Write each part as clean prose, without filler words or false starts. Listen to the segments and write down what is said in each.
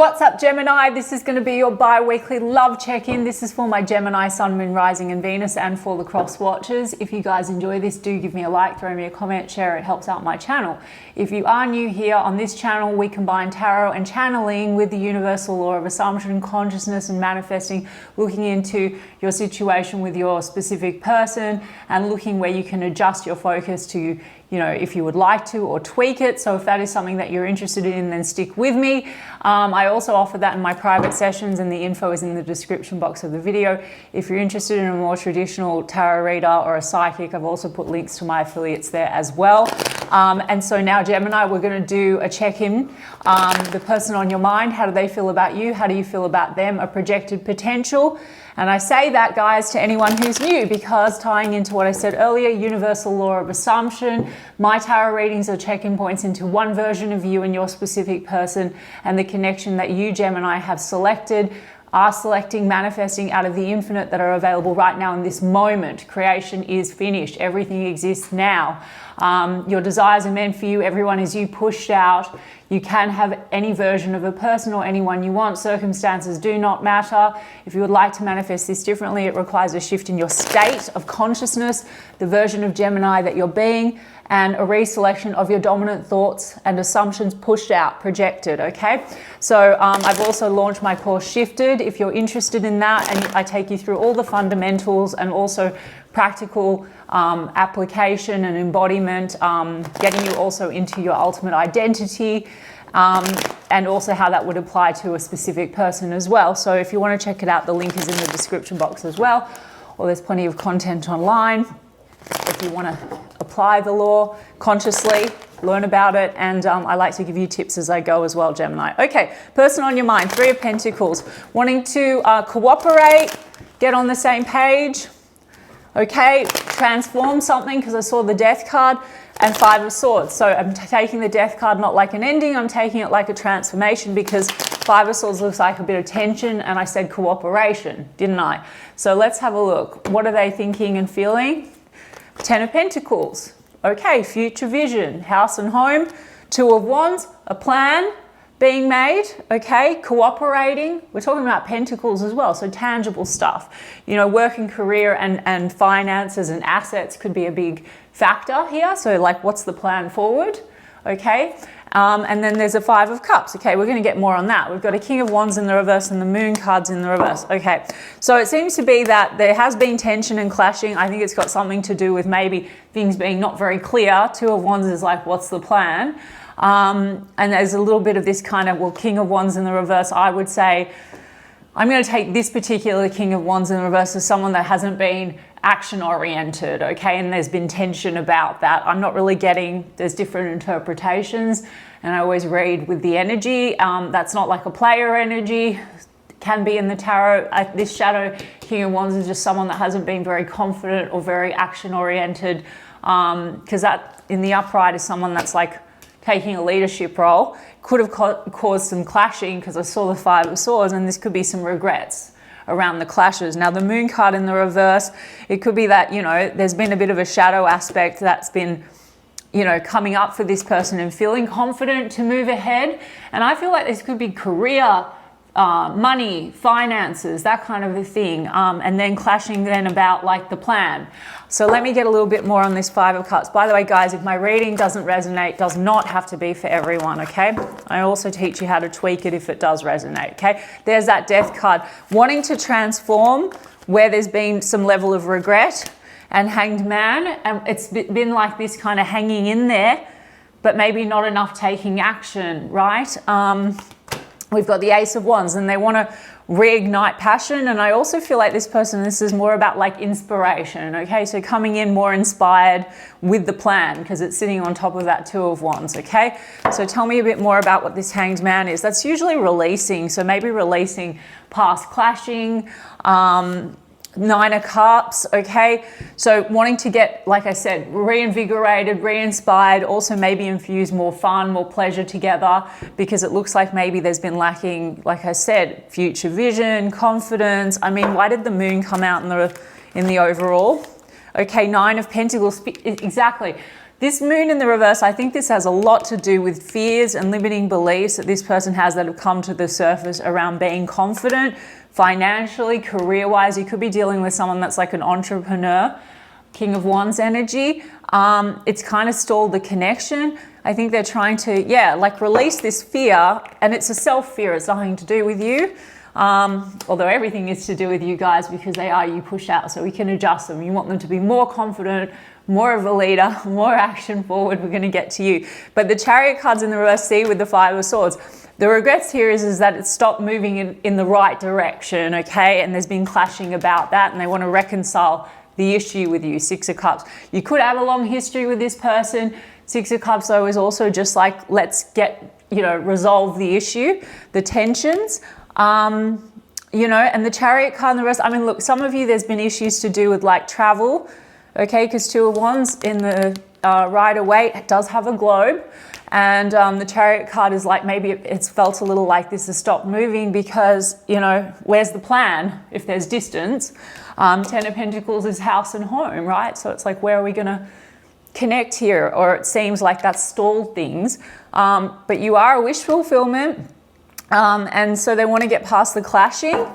What's up, Gemini? This is going to be your bi-weekly love check-in. This is for my Gemini, Sun, Moon, Rising and Venus, and for the cross watchers. If you guys enjoy this, do give me a like, throw me a comment, share it, helps out my channel. If you are new here on this channel, we combine tarot and channeling with the universal law of assumption, consciousness and manifesting, looking into your situation with your specific person and looking where you can adjust your focus to, if you would like to, or tweak it. So if that is something that you're interested in, then stick with me. I also offer that in my private sessions, and the info is in the description box of the video. If you're interested in a more traditional tarot reader or a psychic, I've also put links to my affiliates there as well. And so now, Gemini, we're going to do a check-in. The person on your mind, how do they feel about you? How do you feel about them? A projected potential. And I say that, guys, to anyone who's new, because tying into what I said earlier, universal law of assumption, my tarot readings are check-in points into one version of you and your specific person, and the connection that you, Gemini, have selected, are selecting, manifesting out of the infinite that are available right now in this moment. Creation is finished. Everything exists now. Your desires are meant for you. Everyone is you pushed out. You can have any version of a person or anyone you want. Circumstances do not matter. If you would like to manifest this differently, it requires a shift in your state of consciousness, the version of Gemini that you're being, and a reselection of your dominant thoughts and assumptions pushed out, projected, okay? So I've also launched my course Shifted, if you're interested in that, and I take you through all the fundamentals and also practical application and embodiment, getting you also into your ultimate identity, and also how that would apply to a specific person as well. So if you want to check it out, the link is in the description box as well, or there's plenty of content online if you want to apply the law consciously, learn about it, and I like to give you tips as I go as well, Gemini. Okay, person on your mind, Three of Pentacles, wanting to cooperate, get on the same page, okay, transform something, because I saw the Death card, and Five of Swords. So I'm taking the Death card not like an ending, I'm taking it like a transformation, because Five of Swords looks like a bit of tension, and I said cooperation, didn't I? So let's have a look. What are they thinking and feeling? Ten of Pentacles. Okay, future vision, house and home. Two of Wands, a plan being made, okay, cooperating. We're talking about Pentacles as well, so tangible stuff. Work and career and finances and assets could be a big factor here. So like, what's the plan forward, okay? And then there's a Five of Cups. Okay, we're going to get more on that. We've got a King of Wands in the reverse and the Moon cards in the reverse. Okay, so it seems to be that there has been tension and clashing. I think it's got something to do with maybe things being not very clear. Two of Wands is like, what's the plan? And there's a little bit of this kind of, well, King of Wands in the reverse, I would say, I'm going to take this particular King of Wands in the reverse as someone that hasn't been action oriented, okay, and there's been tension about that. I'm not really getting, there's different interpretations, and I always read with the energy. That's not like a player energy, can be in the tarot. This shadow King of Wands is just someone that hasn't been very confident or very action oriented, because that in the upright is someone that's like taking a leadership role. Could have caused some clashing, because I saw the Five of Swords, and this could be some regrets around the clashes. Now the Moon card in the reverse, it could be that, there's been a bit of a shadow aspect that's been, coming up for this person and feeling confident to move ahead. And I feel like this could be career, money, finances, that kind of a thing. And then clashing then about like the plan. So let me get a little bit more on this Five of Cups. By the way, guys, if my reading doesn't resonate, does not have to be for everyone, okay? I also teach you how to tweak it if it does resonate, okay? There's that Death card. Wanting to transform where there's been some level of regret, and Hanged Man, and it's been like this kind of hanging in there, but maybe not enough taking action, right? We've got the Ace of Wands, and they want to reignite passion. And I also feel like this person, this is more about like inspiration, okay? So coming in more inspired with the plan, because it's sitting on top of that Two of Wands, okay? So tell me a bit more about what this Hanged Man is. That's usually releasing, so maybe releasing past clashing, Nine of Cups, okay? So wanting to get, like I said, reinvigorated, re-inspired, also maybe infuse more fun, more pleasure together, because it looks like maybe there's been lacking, like I said, future vision, confidence. I mean, why did the Moon come out in the overall? Okay, Nine of Pentacles, exactly. This moon in the reverse, I think this has a lot to do with fears and limiting beliefs that this person has that have come to the surface around being confident, financially, career-wise. You could be dealing with someone that's like an entrepreneur, King of Wands energy. It's kind of stalled the connection. I think they're trying to, like release this fear, and it's a self-fear. It's nothing to do with you. Although everything is to do with you guys, because they are you pushed out, so we can adjust them. You want them to be more confident, more of a leader, more action forward. We're going to get to you. But the Chariot card's in the reverse, see, with the Five of Swords. The regrets here is that it's stopped moving in the right direction, okay? And there's been clashing about that, and they want to reconcile the issue with you. Six of Cups. You could have a long history with this person. Six of Cups, though, is also just like, let's get, resolve the issue, the tensions. And the Chariot card and the rest, I mean, look, some of you, there's been issues to do with like travel, okay? Because Two of Wands in the Rider-Waite does have a globe. And the Chariot card is like, maybe it's felt a little like this has stopped moving because, where's the plan if there's distance? Ten of Pentacles is house and home, right? So it's like, where are we going to connect here? Or it seems like that's stalled things. But you are a wish fulfillment. And so they want to get past the clashing.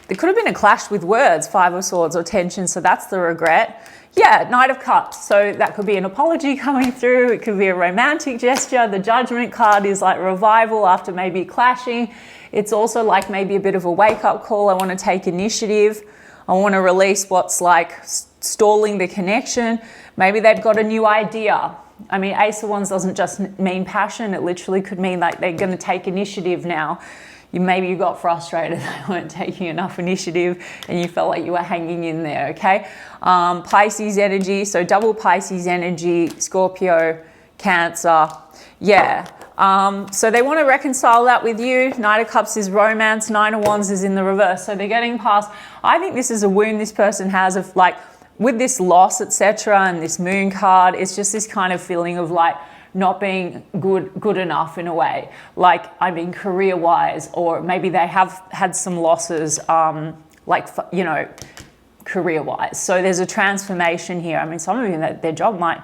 There could have been a clash with words, Five of Swords or tension. So that's the regret. Yeah, Knight of Cups. So that could be an apology coming through. It could be a romantic gesture. The Judgment card is like revival after maybe clashing. It's also like maybe a bit of a wake-up call. I want to take initiative. I want to release what's like stalling the connection. Maybe they've got a new idea. I mean, Ace of Wands doesn't just mean passion. It literally could mean like they're going to take initiative now. Maybe you got frustrated, they weren't taking enough initiative and you felt like you were hanging in there, okay? Pisces energy, so double Pisces energy, Scorpio, Cancer, so they want to reconcile that with you. Knight of Cups is romance, Nine of Wands is in the reverse. So they're getting past, I think this is a wound this person has of like, with this loss, etc., and this Moon card, it's just this kind of feeling of like, not being good enough in a way, like I mean career-wise, or maybe they have had some losses, career-wise. So there's a transformation here. I mean, some of you, their job might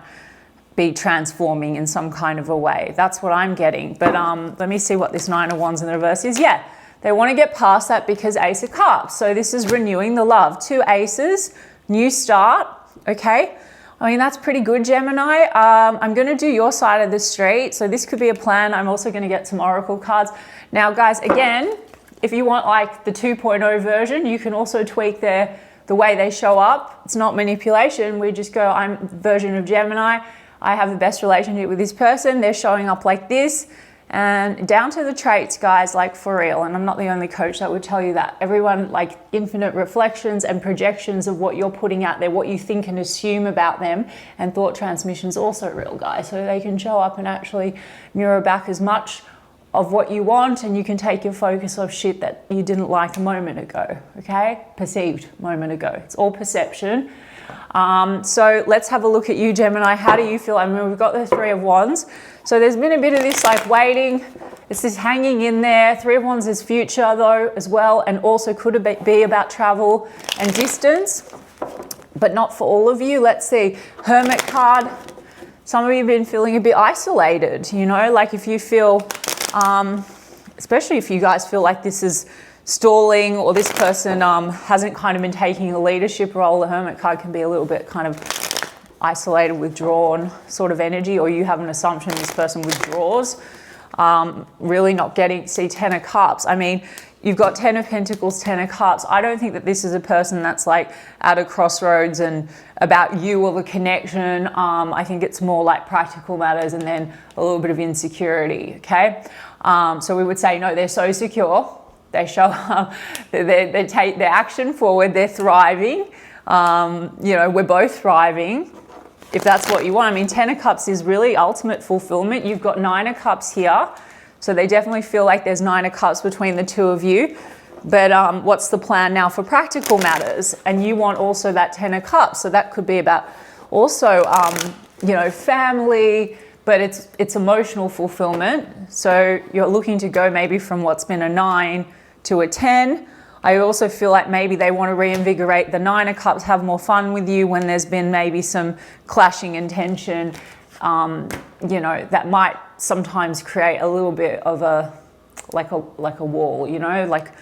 be transforming in some kind of a way. That's what I'm getting. But let me see what this Nine of Wands in the reverse is. Yeah, they want to get past that because Ace of Cups. So this is renewing the love. Two aces, new start, okay? I mean, that's pretty good, Gemini. I'm going to do your side of the street. So this could be a plan. I'm also going to get some Oracle cards. Now, guys, again, if you want like the 2.0 version, you can also tweak the way they show up. It's not manipulation. We just go, I'm version of Gemini. I have the best relationship with this person. They're showing up like this. And down to the traits, guys, like for real. And I'm not the only coach that would tell you that. Everyone, like infinite reflections and projections of what you're putting out there, what you think and assume about them. And thought transmission's also real, guys. So they can show up and actually mirror back as much of what you want, and you can take your focus off shit that you didn't like a moment ago, okay? Perceived moment ago. It's all perception. So let's have a look at you, Gemini. How do you feel? I mean, we've got the Three of Wands. So there's been a bit of this like waiting. It's this hanging in there. Three of Wands is future though as well, and also could be about travel and distance, but not for all of you. Let's see. Hermit card. Some of you have been feeling a bit isolated, like if you feel, especially if you guys feel like this is stalling or this person hasn't kind of been taking a leadership role. The Hermit card can be a little bit kind of isolated, withdrawn sort of energy, or you have an assumption this person withdraws, really not getting, see Ten of Cups. I mean, you've got Ten of Pentacles, Ten of Cups. I don't think that this is a person that's like at a crossroads and about you or the connection. I think it's more like practical matters and then a little bit of insecurity, okay? So we would say, no, they're so secure. They show up, they take their action forward, they're thriving. We're both thriving, if that's what you want. I mean, Ten of Cups is really ultimate fulfillment. You've got Nine of Cups here. So they definitely feel like there's Nine of Cups between the two of you. But what's the plan now for practical matters? And you want also that Ten of Cups. So that could be about also, family, but it's emotional fulfillment. So you're looking to go maybe from what's been a 9 to a 10. I also feel like maybe they want to reinvigorate the Nine of Cups, have more fun with you when there's been maybe some clashing and tension. you know, that might sometimes create a little bit of a, like a wall, you know, like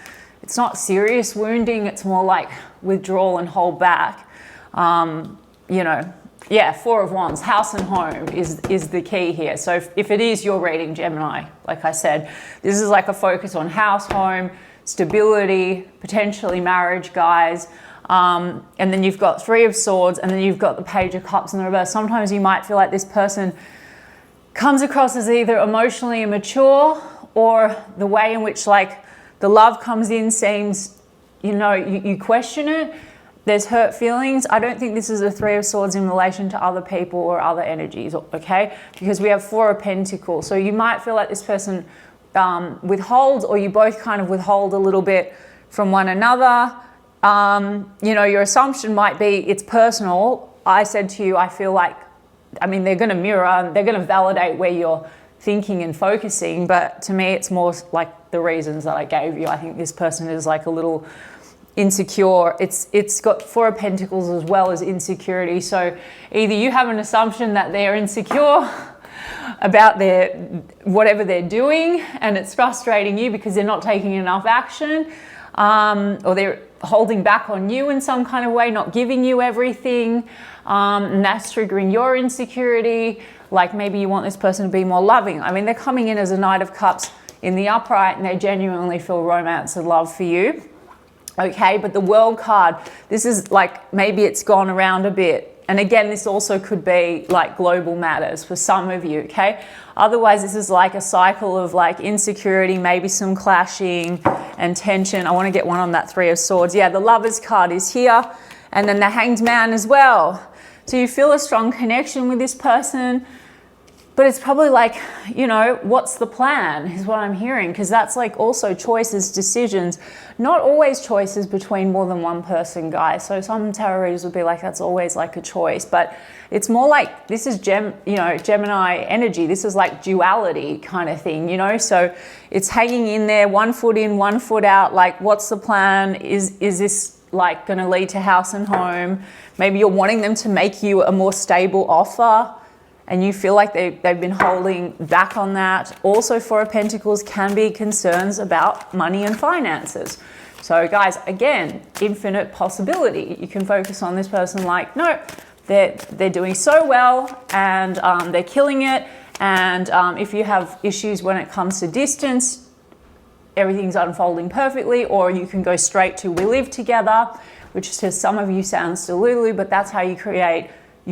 it's not serious wounding, it's more like withdrawal and hold back. You know, yeah, Four of Wands, house and home is the key here. So if it is your reading, Gemini, like I said, this is like a focus on house, home, stability, potentially marriage, guys. And then you've got Three of Swords, and then you've got the Page of Cups in the reverse. Sometimes you might feel like this person comes across as either emotionally immature, or the way in which like the love comes in seems, you know, you question it. There's hurt feelings. I don't think this is a Three of Swords in relation to other people or other energies, okay? Because we have Four of Pentacles. So you might feel like this person withholds, or you both kind of withhold a little bit from one another. You know, your assumption might be it's personal. I said to you, I feel like, I mean, they're going to mirror, they're going to validate where you're thinking and focusing, but to me, it's more like the reasons that I gave you. I think this person is like a little insecure. It's got Four of Pentacles as well as insecurity. So either you have an assumption that they're insecure about their whatever they're doing, and it's frustrating you because they're not taking enough action, or they're holding back on you in some kind of way, not giving you everything, and that's triggering your insecurity. Like maybe you want this person to be more loving. I mean, they're coming in as a Knight of Cups in the upright, and they genuinely feel romance and love for you. Okay, but the World card, this is like, maybe it's gone around a bit. And again, this also could be like global matters for some of you, okay? Otherwise, this is like a cycle of like insecurity, maybe some clashing and tension. I want to get one on that Three of Swords. Yeah, the Lovers card is here, and then the Hanged Man as well. So you feel a strong connection with this person, but it's probably like, you know, what's the plan is what I'm hearing, because that's like also choices, decisions, not always choices between more than one person, guys. So some tarot readers would be like, that's always like a choice, but it's more like this is Gemini energy. This is like duality kind of thing, you know? So it's hanging in there, 1 foot in, 1 foot out. Like, what's the plan? Is this like going to lead to house and home? Maybe you're wanting them to make you a more stable offer, and you feel like they've been holding back on that. Also, Four of Pentacles can be concerns about money and finances. So guys, again, infinite possibility. You can focus on this person like, no, they're doing so well, and they're killing it. And if you have issues when it comes to distance, everything's unfolding perfectly. Or you can go straight to we live together, which to some of you sounds delulu, but that's how you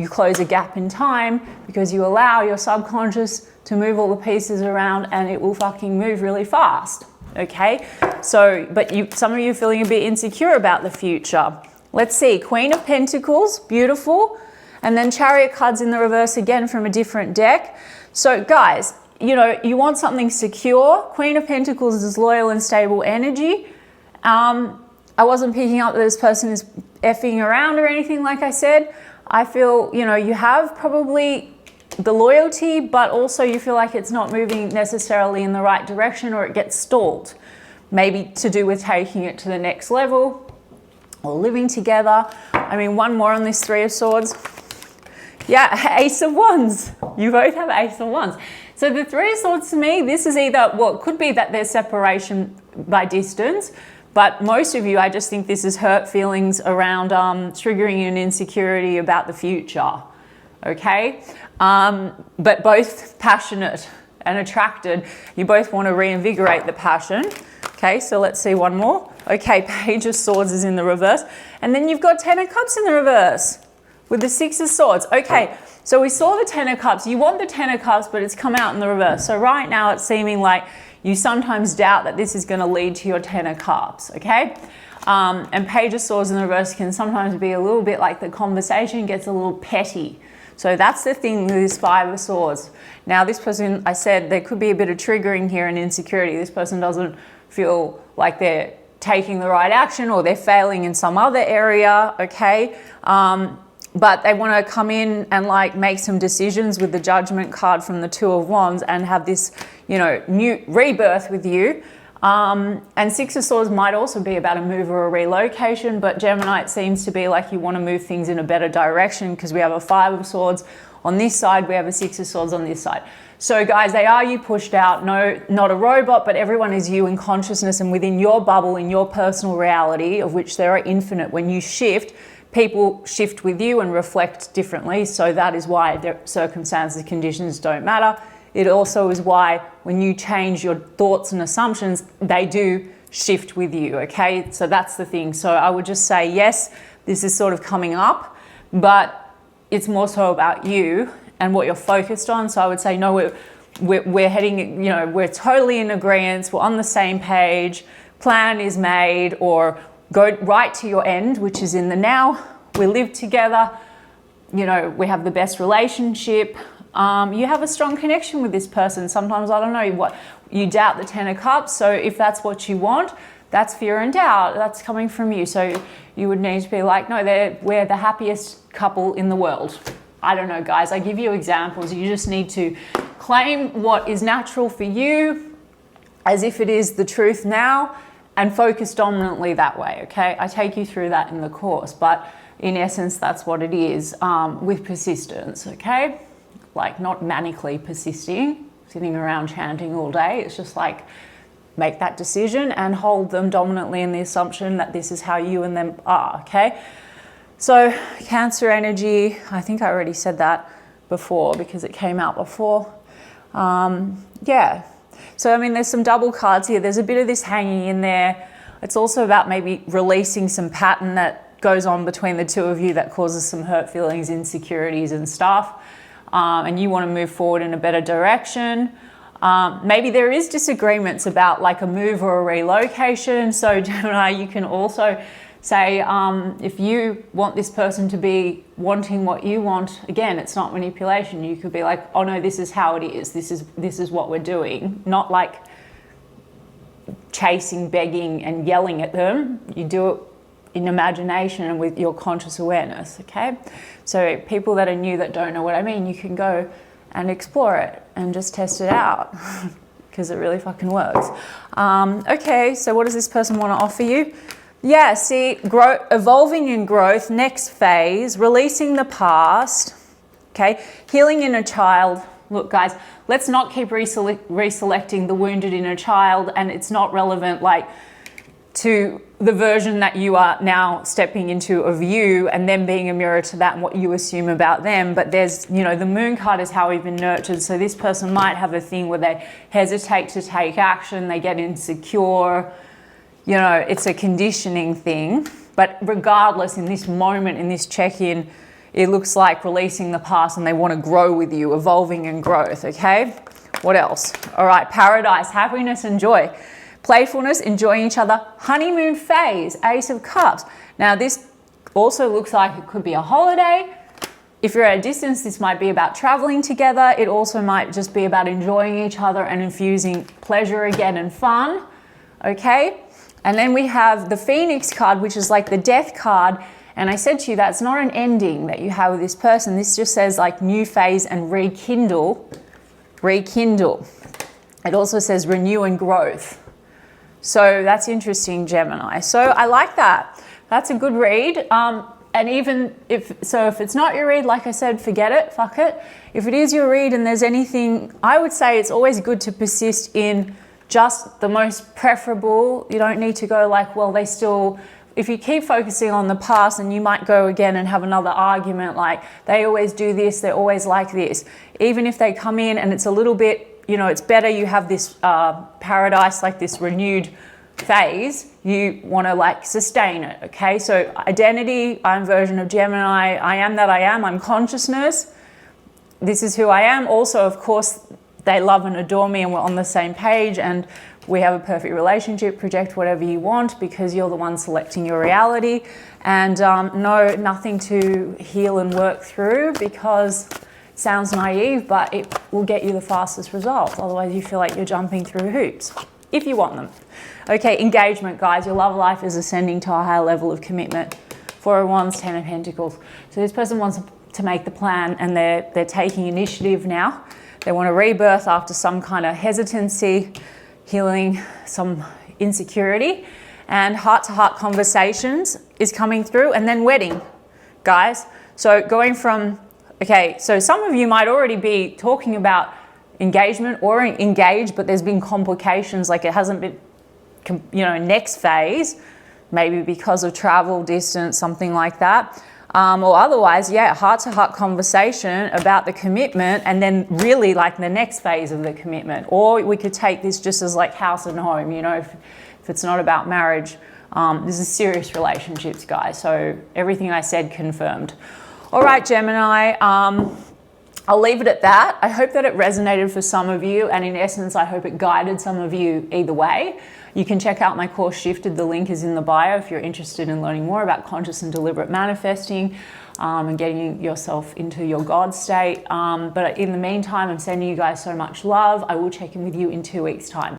close a gap in time, because you allow your subconscious to move all the pieces around, and it will fucking move really fast. Okay, so but some of you are feeling a bit insecure about the future. Let's see, Queen of Pentacles, beautiful, and then Chariot cards in the reverse again from a different deck. So guys, you know, you want something secure. Queen of Pentacles is loyal and stable energy. I wasn't picking up that this person is effing around or anything, like I said. I feel, you know, you have probably the loyalty, but also you feel like it's not moving necessarily in the right direction, or it gets stalled. Maybe to do with taking it to the next level or living together. I mean, one more on this Three of Swords. Yeah, Ace of Wands. You both have Ace of Wands. So the Three of Swords to me, this is either, well, it could be that there's separation by distance, but most of you, I just think this is hurt feelings around triggering an insecurity about the future, okay? But both passionate and attracted. You both want to reinvigorate the passion. Okay, so let's see one more. Okay, Page of Swords is in the reverse. And then you've got Ten of Cups in the reverse with the Six of Swords. Okay, so we saw the Ten of Cups. You want the Ten of Cups, but it's come out in the reverse. So right now it's seeming like you sometimes doubt that this is going to lead to your Ten of Cups, okay? And Page of Swords in the reverse can sometimes be a little bit like the conversation gets a little petty. So that's the thing with this Five of Swords. Now this person, I said there could be a bit of triggering here and insecurity. This person doesn't feel like they're taking the right action, or they're failing in some other area, okay? But they want to come in and like make some decisions with the Judgment card from the Two of Wands and have this, you know, new rebirth with you. And Six of Swords might also be about a move or a relocation, but Gemini, it seems to be like you want to move things in a better direction, because we have a Five of Swords on this side, we have a Six of Swords on this side. So guys, they are you pushed out. No, not a robot, but everyone is you in consciousness and within your bubble, in your personal reality, of which there are infinite. When you shift, people shift with you and reflect differently. So that is why the circumstances, conditions don't matter. It also is why when you change your thoughts and assumptions, they do shift with you, okay? So that's the thing. So I would just say, yes, this is sort of coming up, but it's more so about you and what you're focused on. So I would say, no, we're heading, you know, we're totally in agreement, we're on the same page, plan is made, or go right to your end, which is in the now. We live together, you know, we have the best relationship. You have a strong connection with this person. Sometimes, I don't know, what you doubt the Ten of Cups. So if that's what you want, that's fear and doubt. That's coming from you. So you would need to be like, no, we're the happiest couple in the world. I don't know, guys. I give you examples. You just need to claim what is natural for you as if it is the truth now, and focus dominantly that way, okay? I take you through that in the course, but in essence, that's what it is, with persistence, okay? Like, not manically persisting, sitting around chanting all day. It's just like, make that decision and hold them dominantly in the assumption that this is how you and them are, okay? So Cancer energy, I think I already said that before because it came out before. Yeah. So, I mean, there's some double cards here. There's a bit of this hanging in there. It's also about maybe releasing some pattern that goes on between the two of you that causes some hurt feelings, insecurities and stuff. And you want to move forward in a better direction. Maybe there is disagreements about like a move or a relocation. So Gemini, you can also say, if you want this person to be wanting what you want, again, it's not manipulation. You could be like, oh no, this is how it is. This is what we're doing. Not like chasing, begging and yelling at them. You do it in imagination and with your conscious awareness, okay? So people that are new that don't know what I mean, you can go and explore it and just test it out because it really fucking works. Okay, so what does this person want to offer you? Yeah, see, evolving in growth, next phase, releasing the past, okay? Healing inner child. Look, guys, let's not keep reselecting the wounded inner child, and it's not relevant, like, to the version that you are now stepping into of you and them being a mirror to that and what you assume about them. But there's, you know, the moon card is how we've been nurtured. So this person might have a thing where they hesitate to take action, they get insecure, you know, it's a conditioning thing. But regardless, in this moment, in this check-in, it looks like releasing the past and they want to grow with you, evolving and growth, okay? What else? All right, paradise, happiness and joy. Playfulness, enjoying each other, honeymoon phase, Ace of Cups. Now this also looks like it could be a holiday. If you're at a distance, this might be about traveling together. It also might just be about enjoying each other and infusing pleasure again and fun, okay? And then we have the Phoenix card, which is like the death card. And I said to you, that's not an ending that you have with this person. This just says like new phase and rekindle. Rekindle. It also says renew and growth. So that's interesting, Gemini. So I like that. That's a good read. And even if it's not your read, like I said, forget it, fuck it. If it is your read and there's anything, I would say it's always good to persist in just the most preferable. You don't need to go like, well, they still, if you keep focusing on the past, and you might go again and have another argument like, they always do this, they're always like this. Even if they come in and it's a little bit, you know, it's better you have this paradise, like this renewed phase, you want to like sustain it, okay? So identity, I'm version of Gemini, I am that I am, I'm consciousness, this is who I am. Also, of course, they love and adore me and we're on the same page and we have a perfect relationship. Project whatever you want because you're the one selecting your reality. And no, nothing to heal and work through because it sounds naive, but it will get you the fastest results. Otherwise you feel like you're jumping through hoops if you want them. Okay, engagement, guys. Your love life is ascending to a higher level of commitment. 4 of Wands, 10 of Pentacles. So this person wants to make the plan and they're taking initiative now. They want a rebirth after some kind of hesitancy. healing some insecurity, and heart-to-heart conversations is coming through, and then wedding, guys. So going from, okay, so some of you might already be talking about engagement or engaged, but there's been complications, like it hasn't been, you know, next phase, maybe because of travel, distance, something like that. Or otherwise, yeah, heart-to-heart conversation about the commitment, and then really like the next phase of the commitment. Or we could take this just as like house and home, you know, if it's not about marriage. This is serious relationships, guys. So everything I said confirmed. All right, Gemini, I'll leave it at that. I hope that it resonated for some of you, and in essence, I hope it guided some of you either way. You can check out my course Shifted. The link is in the bio if you're interested in learning more about conscious and deliberate manifesting and getting yourself into your God state. But in the meantime, I'm sending you guys so much love. I will check in with you in 2 weeks' time.